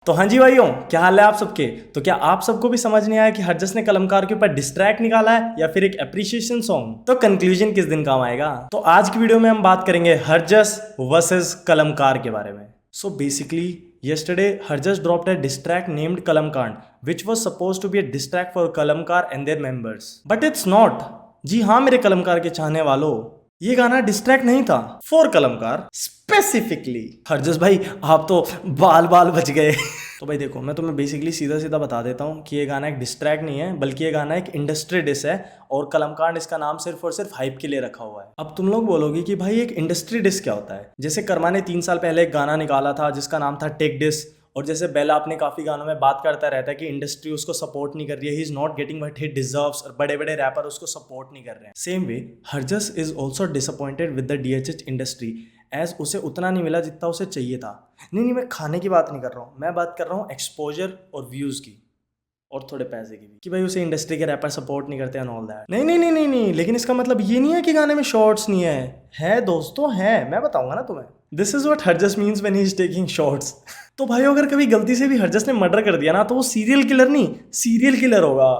तो हाँ जी भाइयों, क्या हाल है आप सबके। तो क्या आप सबको भी समझ नहीं आया कि हरजस ने कलमकार के ऊपर डिस्ट्रैक्ट निकाला है या फिर एक एप्रिसिएशन सॉन्ग। तो कंक्लूजन किस दिन काम आएगा। तो आज की वीडियो में हम बात करेंगे हरजस वर्सेस कलमकार के बारे में। So basically yesterday Harjas dropped a diss track named Kalamkand, which was supposed to be a diss track for Kalamkar and their members. But it's not. जी हाँ मेरे कलमकार के चाहने वालों, ये गाना डिस्ट्रैक्ट नहीं था फॉर कलमकार स्पेसिफिकली। हरजस भाई आप तो बाल बाल बच गए। तो भाई देखो, मैं तुम्हें बेसिकली सीधा सीधा बता देता हूँ कि ये गाना एक डिस्ट्रैक्ट नहीं है, बल्कि ये गाना एक इंडस्ट्री डिस है और कलमकांड इसका नाम सिर्फ और सिर्फ हाइप के लिए रखा हुआ है। अब तुम लोग बोलोगे कि भाई एक इंडस्ट्री डिस क्या होता है। जैसे कर्मा ने 3 साल पहले एक गाना निकाला था जिसका नाम था टेक डिस, और जैसे बेला अपने काफी गानों में बात करता रहता है कि इंडस्ट्री उसको सपोर्ट नहीं कर रही है, he is not getting what he deserves, और बड़े बड़े रैपर उसको सपोर्ट नहीं कर रहे हैं। Same way Harjas is also disappointed with the DHH industry, as उसे उतना नहीं मिला जितना उसे चाहिए था। नहीं, मैं खाने की बात नहीं कर रहा हूँ, मैं बात कर रहा हूँ एक्सपोजर और व्यूज की और थोड़े पैसे की भी, कि भाई उसे इंडस्ट्री के रैपर सपोर्ट नहीं करते एंड ऑल दैट। नहीं, लेकिन इसका मतलब ये नहीं है कि गाने में शॉर्ट्स नहीं है दोस्तों, है, मैं बताऊंगा ना तुम्हें। This is what Harjas means when he is taking shorts. तो भाई अगर कभी गलती से भी हरजस ने मर्डर कर दिया ना, तो वो सीरियल किलर नहीं, सीरियल किलर होगा।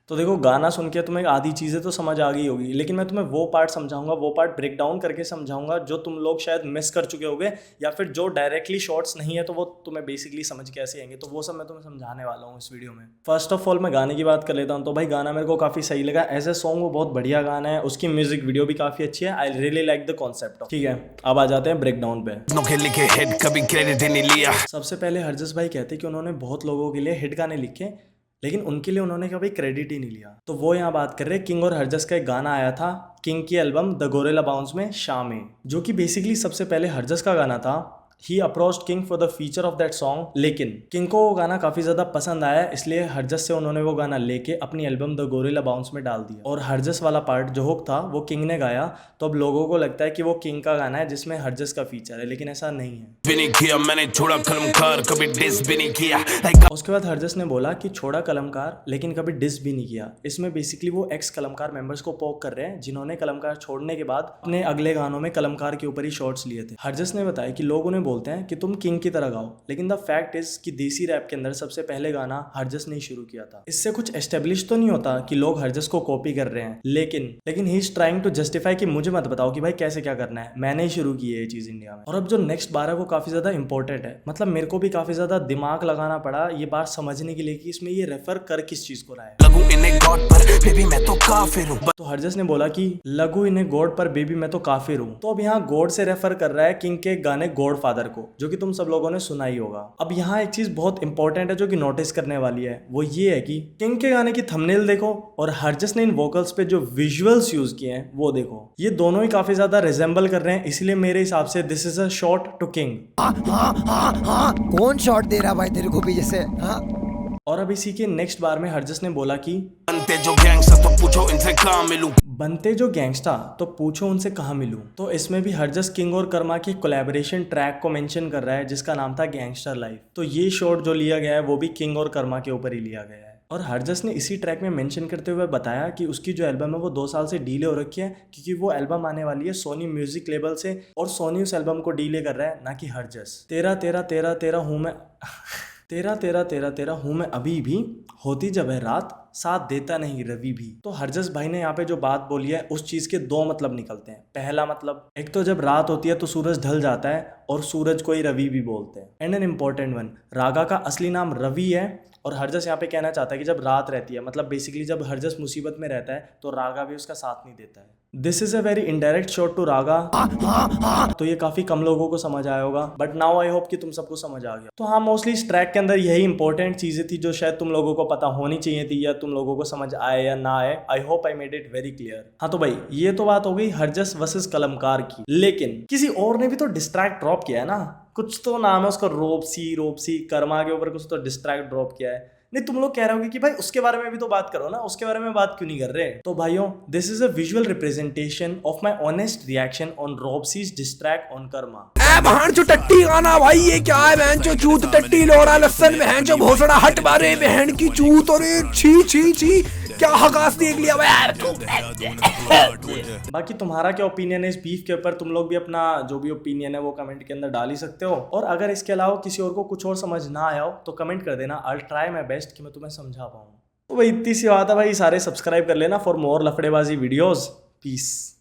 तो देखो, गाना सुन के तुम्हें आधी चीज़ें तो समझ आ गई होगी, लेकिन मैं तुम्हें वो पार्ट समझाऊंगा, वो पार्ट ब्रेक डाउन करके समझाऊंगा जो तुम लोग शायद मिस कर चुके होगे, या फिर जो डायरेक्टली शॉर्ट्स नहीं है तो वो तुम्हें बेसिकली समझ कैसे आएंगे। तो वो सब मैं तुम्हें समझाने वाला हूँ इस वीडियो में। फर्स्ट ऑफ ऑल मैं गाने की बात कर लेता हूँ। तो भाई गाना मेरे को काफ़ी सही लगा एज ए सॉन्ग, वो बहुत बढ़िया गाना है, उसकी म्यूजिक वीडियो भी काफ़ी अच्छी है। I really like the concept. ठीक है, अब आ जाते हैं ब्रेक डाउन पे। सबसे पहले हरजस भाई कहते हैं कि उन्होंने बहुत लोगों के लिए हिट गाने लिखे, लेकिन उनके लिए उन्होंने कभी क्रेडिट ही नहीं लिया। तो वो यहाँ बात कर रहे हैं किंग और हरजस का एक गाना आया था किंग की एल्बम द गोरिल्ला बाउंस में शामे, जो कि बेसिकली सबसे पहले हरजस का गाना था। He approached King for the feature of that song, लेकिन किंग को वो गाना काफी ज्यादा पसंद आया, इसलिए हरजस से उन्होंने वो गाना लेके अपनी एल्बम द गोरिल्ला बाउंस में डाल दिया। और हरजस वाला पार्ट जो हुक था वो किंग ने गाया, तो अब लोगों को लगता है कि वो किंग का गाना है जिसमें हरजस का फीचर है, लेकिन ऐसा नहीं है। मैंने छोड़ा कलमकार, कभी डिस भी नहीं किया। उसके बाद हरजस ने बोला कि छोड़ा कलमकार लेकिन कभी डिस भी नहीं किया। इसमें बेसिकली वो एक्स कलमकार मेंबर्स को पोक कर रहे हैं जिन्होंने कलमकार छोड़ने के बाद अपने अगले गानों में कलमकार के ऊपर ही शॉट्स लिए थे। हरजस ने बताया कि लोग उन्हें बोलते हैं कि तुम किंग की तरह गाओ, लेकिन द फैक्ट इज कि देसी रैप के अंदर सबसे पहले गाना हरजस ने शुरू किया था। इससे कुछ एस्टेब्लिश तो नहीं होता कि लोग हरजस को कॉपी कर रहे हैं, लेकिन he is trying to justify कि मुझे मत बताओ कि भाई कैसे क्या करना है, मैंने ही शुरू की है ये चीज इंडिया में। और अब जो नेक्स्ट बार है वो काफी ज्यादा इंपॉर्टेंट है, मतलब मेरे को भी काफी ज्यादा दिमाग लगाना पड़ा ये बात समझने के लिए कि इसमें ये रेफर कर किस चीज को रहा है। तो हरजस ने बोला कि लगू इन्हें गॉड पर बेबी मैं तो काफिर हूँ। तो अब यहाँ गॉड से रेफर कर रहा है किंग के गाने गॉड फादर को, जो कि तुम सब लोगों ने सुना ही होगा। अब यहाँ एक चीज बहुत इंपॉर्टेंट है जो कि नोटिस करने वाली है, वो ये है कि किंग के गाने की थंबनेल देखो और हरजस ने इन वोकल्स पे जो विजुअल्स यूज किए हैं वो देखो, ये दोनों ही काफी ज्यादा रिजेंबल कर रहे हैं। इसलिए मेरे हिसाब से this is a shot to king. कौन शॉट दे रहा भाई तेरे को भी जैसे। और अब इसी के नेक्स्ट बार में हरजस ने बोला कि बनते जो गैंगस्टा तो पूछो उनसे कहाँ मिलूं। तो इसमें भी हरजस किंग और कर्मा की कोलैबोरेशन ट्रैक को मेंशन कर रहा है जिसका नाम था गैंगस्टर लाइफ। तो ये शॉट जो लिया गया है वो भी किंग और कर्मा के ऊपर ही लिया गया है। और हरजस ने इसी ट्रैक में मेंशन करते हुए बताया कि उसकी जो एल्बम है वो 2 साल से डीले हो रखी है, क्योंकि वो एल्बम आने वाली है सोनी म्यूजिक लेबल से, और सोनी उस एल्बम को डीले कर रहा है, ना कि हरजस। तेरा तेरा तेरा तेरा हूँ मैं तेरा तेरा तेरा तेरा हूँ मैं अभी भी, होती जब है रात साथ देता नहीं रवि भी। तो हरजस भाई ने यहाँ पे जो बात बोली है उस चीज के 2 मतलब निकलते हैं। पहला मतलब, एक तो जब रात होती है तो सूरज ढल जाता है और सूरज को ही रवि भी बोलते हैं। एंड एन इम्पोर्टेंट वन, रागा का असली नाम रवि है, और हरजस यहाँ पे कहना चाहता है कि जब रात रहती है, मतलब बेसिकली जब हरजस मुसीबत में रहता है तो रागा भी उसका साथ नहीं देता है। This is a very indirect shot to Raga. तो ये काफी कम लोगों को समझ आया होगा, बट नाउ आई होप कि तुम सबको समझ आ गया। तो हाँ, मोस्टली इस ट्रैक के अंदर यही इंपॉर्टेंट चीजें थी जो शायद तुम लोगों को पता होनी चाहिए थी, या तुम लोगों को समझ आए या ना आए। I hope I made it very clear. हाँ तो भाई ये तो बात हो गई हरजस वर्सेस कलमकार की, लेकिन किसी और ने भी तो डिस्ट्रैक्ट ड्रॉप किया है ना, कुछ तो नाम है उसका, रोपसी कर्मा के ऊपर कुछ तो डिस्ट्रैक्ट ड्रॉप किया है। नहीं, तुम लोग कह रहे होगे कि भाई उसके बारे में भी तो बात करो ना, उसके बारे में बात क्यों नहीं कर रहे। तो भाइयों, this is a visual representation of my honest reaction on रॉबसीज डिस्ट्रैक्ट ऑन कर्मा। बहन जो टट्टी गाना भाई, ये क्या है बहन जो चूत टट्टी लोड़ा लसन बहन जो भोसड़ा हट बारे बहन की चूत, और छी छी छी क्या हकास देख लिया यार। बाकी तुम्हारा क्या ओपिनियन है इस बीफ के ऊपर? तुम लोग भी अपना जो भी ओपिनियन है वो कमेंट के अंदर डाल ही सकते हो। और अगर इसके अलावा किसी और को कुछ और समझ ना आया हो तो कमेंट कर देना, I will try my best कि मैं तुम्हें समझा पाऊँ। तो भाई इतनी सी बात है भाई, सारे सब्सक्राइब कर लेना फॉर मोर लफड़ेबाजी वीडियोस। पीस।